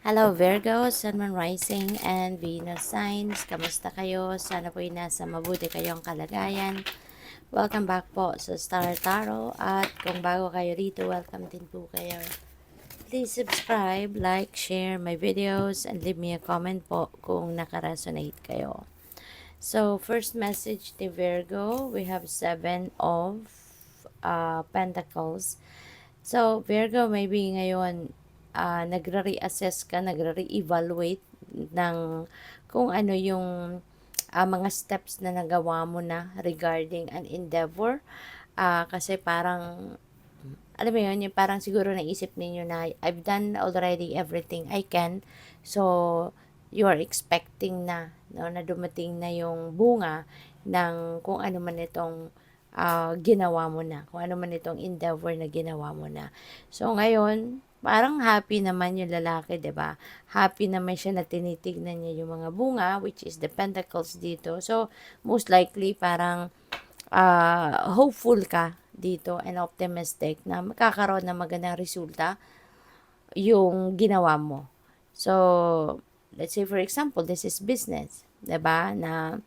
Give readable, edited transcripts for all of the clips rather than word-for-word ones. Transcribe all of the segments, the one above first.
Hello Virgo, Sun, Moon, Rising, and Venus signs. Kamusta kayo? Sana po'y nasa mabuti kayong kalagayan. Welcome back po sa Star Tarot. At kung bago kayo rito, welcome din po kayo. Please subscribe, like, share my videos, and leave me a comment po kung nakaresonate kayo. So, first message ni Virgo, we have 7 of Pentacles. So, Virgo, maybe ngayon, nagre-reassess ka, nagre-re-evaluate ng kung ano yung mga steps na nagawa mo na regarding an endeavor. Kasi parang, alam mo yun, yung parang siguro naisip ninyo na I've done already everything I can. So, you are expecting na, no, na dumating na yung bunga ng kung ano man itong ginawa mo na. Kung ano man itong endeavor na ginawa mo na. So, ngayon, parang happy naman yung lalaki, 'di ba? Happy naman siya na tinitignan niya yung mga bunga, which is the pentacles dito. So, most likely, parang hopeful ka dito and optimistic na magkakaroon ng magandang resulta yung ginawa mo. So, let's say for example, this is business, 'di ba? Na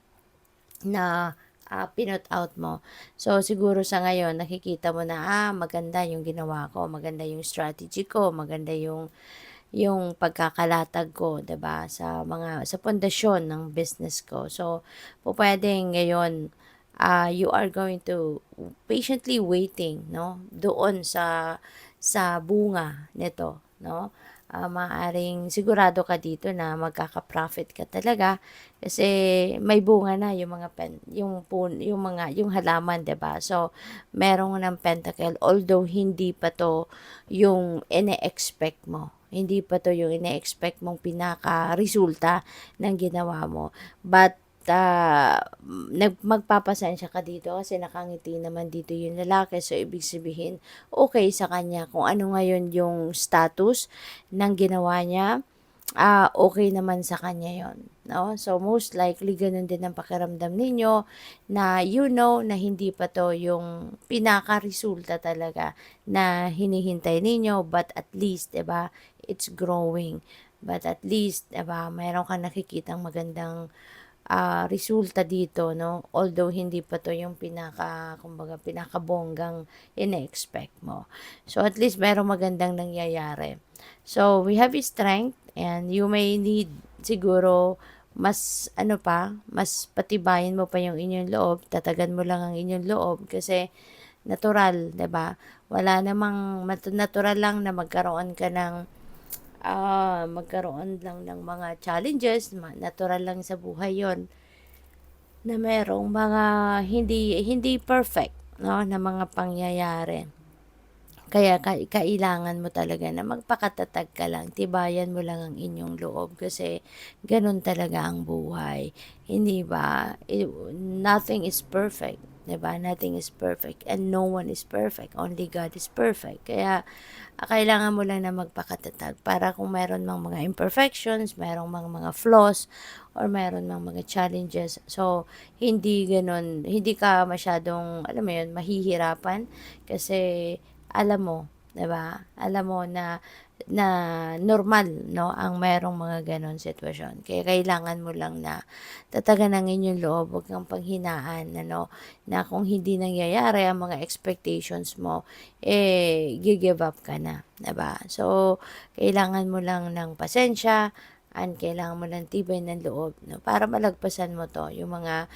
pinot out mo. So, siguro sa ngayon, nakikita mo na, maganda yung ginawa ko, maganda yung strategy ko, maganda yung pagkakalatag ko, 'di ba, sa pundasyon ng business ko. So, pupuwedeng ngayon, you are going to patiently waiting, no, doon sa bunga nito, no. Maaaring sigurado ka dito na magkaka-profit ka talaga kasi may bunga na yung mga yung halaman, 'di ba? So, merong ng pentacle although hindi pa to yung ine-expect mo. Hindi pa to yung ine-expect mong pinaka-resulta ng ginawa mo. But, magpapasensya ka dito kasi nakangiti naman dito yung lalaki. So, ibig sabihin, okay sa kanya kung ano ngayon yung status ng ginawa niya. Okay naman sa kanya yon, no? So, most likely, ganun din ang pakiramdam ninyo na na hindi pa to yung pinaka-resulta talaga na hinihintay ninyo, but at least, 'di ba, it's growing. But at least, 'di ba, mayroon kang nakikitang magandang resulta dito, no? Although hindi pa to yung kumbaga, pinakabonggang ine-expect mo. So, at least merong magandang nangyayari. So, we have strength and you may need siguro mas mas patibayin mo pa yung inyong loob, tatagan mo lang ang inyong loob kasi natural, 'di ba? Wala namang natural lang na magkaroon lang ng mga challenges, natural lang sa buhay 'yon na merong mga hindi hindi perfect, no, na mga pangyayari. Kaya kailangan mo talaga na magpakatatag ka lang, tibayan mo lang ang inyong loob kasi gano'n talaga ang buhay. Hindi ba? Nothing is perfect, 'di ba? Nothing is perfect and no one is perfect. Only God is perfect. Kaya kailangan mo lang na magpakatatag para kung meron mang mga imperfections, merong mga flaws, or meron mang mga challenges. So, hindi gano'n, hindi ka masyadong, alam mo 'yun, mahihirapan kasi alam mo, 'di ba? Alam mo na normal, no, ang merong mga gano'n sitwasyon. Kaya kailangan mo lang na tatagan ang inyong loob, huwag kang panghinaan, ano, na kung hindi nangyayari ang mga expectations mo, give up ka na, 'di ba? So, kailangan mo lang ng pasensya, and kailangan mo ng tibay ng loob, no, para malagpasan mo 'to, yung mga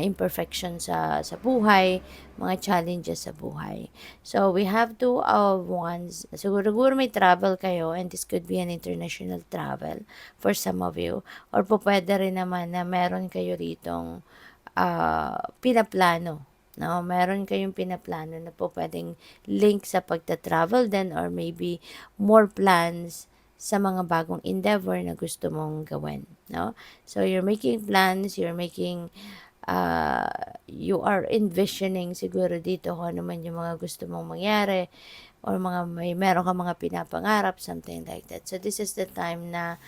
imperfections sa buhay, mga challenges sa buhay. So, we have two of wands. Siguro may travel kayo and this could be an international travel for some of you. Or po pwede rin naman na meron kayo ritong pinaplano. No, meron kayong pinaplano na po pwedeng link sa pagta-travel din or maybe more plans sa mga bagong endeavor na gusto mong gawin, no? So, you're making plans, you are envisioning siguro dito kung ano man yung mga gusto mong mangyari or meron kang mga pinapangarap, something like that. So, this is the time na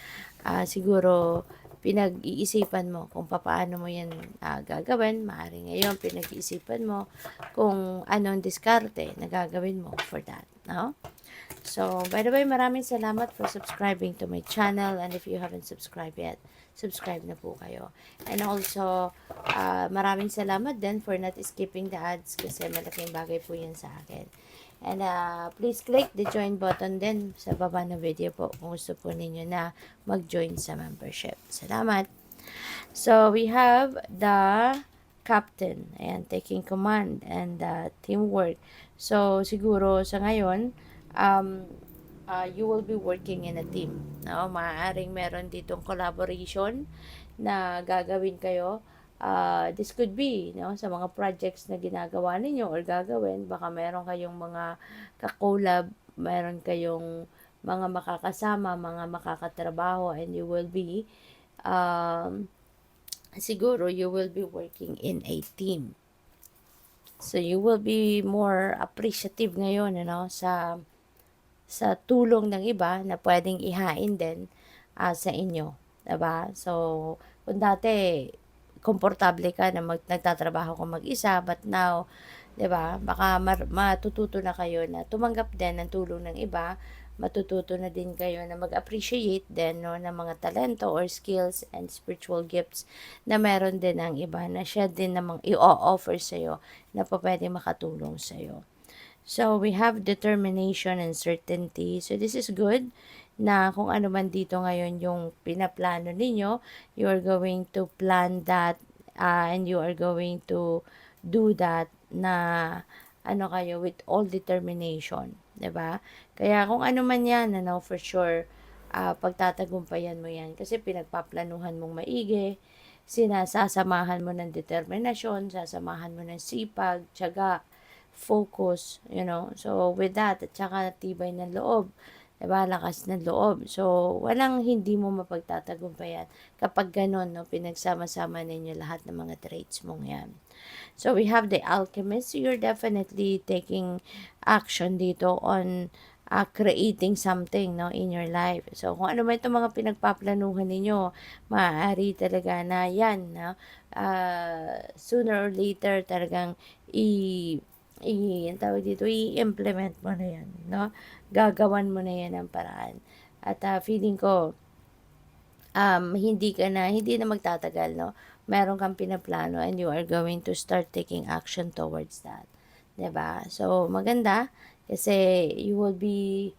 siguro pinag-iisipan mo kung paano mo yan gagawin. Maaaring ngayon pinag-iisipan mo kung anong diskarte na gagawin mo for that, no? So, by the way, maraming salamat for subscribing to my channel, and if you haven't subscribed yet, subscribe na po kayo. And also, maraming salamat din for not skipping the ads kasi malaking bagay po yan sa akin. And please click the join button din sa baba ng video po kung gusto po ninyo na mag-join sa membership. Salamat! So, we have the captain, ayan, taking command and teamwork. So, siguro sa ngayon, you will be working in a team. No? Maaaring meron ditong collaboration na gagawin kayo. This could be sa mga projects na ginagawa ninyo or gagawin. Baka meron kayong mga kakolab, meron kayong mga makakasama, mga makakatrabaho, and you will be siguro you will be working in a team. So you will be more appreciative ngayon sa tulong ng iba na pwedeng ihain din sa inyo, 'di ba? So kung dati komportable ka na nagtatrabaho ka mag-isa, but now, 'di ba? Baka matututo na kayo na tumanggap din ng tulong ng iba, matututo na din kayo na mag-appreciate din ng mga talento or skills and spiritual gifts na meron din ang iba na siya din namang i-offer sa iyo na pwede makatulong sa iyo. So, we have determination and certainty. So, this is good na kung ano man dito ngayon yung pinaplano ninyo, you are going to plan that and you are going to do that na kayo with all determination. 'Di ba? Kaya kung ano man yan, for sure, pagtatagumpayan mo yan. Kasi pinagpaplanuhan mong maigi, sinasasamahan mo ng determinasyon, sasamahan mo ng sipag, tiyaga, focus, So, with that, at saka tibay ng loob, diba, lakas ng loob. So, walang hindi mo mapagtatagumpayan kapag ganun, pinagsama-sama ninyo lahat ng mga traits mong yan. So, we have the alchemist. You're definitely taking action dito on creating something in your life. So, kung ano man itong mga pinagpaplanuhan ninyo, maaari talaga na yan, sooner or later talagang i-implement mo na yan, Gagawan mo na yan ng paraan. At feeling ko, hindi na magtatagal, Meron kang pinaplano and you are going to start taking action towards that. 'Di ba? So, maganda kasi you will be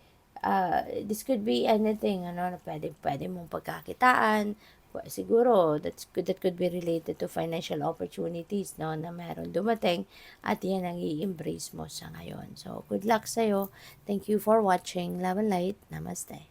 this could be anything na pwede mong pagkakitaan. Siguro that could be related to financial opportunities na meron dumating at yan ang i-embrace mo sa ngayon. So, good luck sa'yo. Thank you for watching. Love and light. Namaste.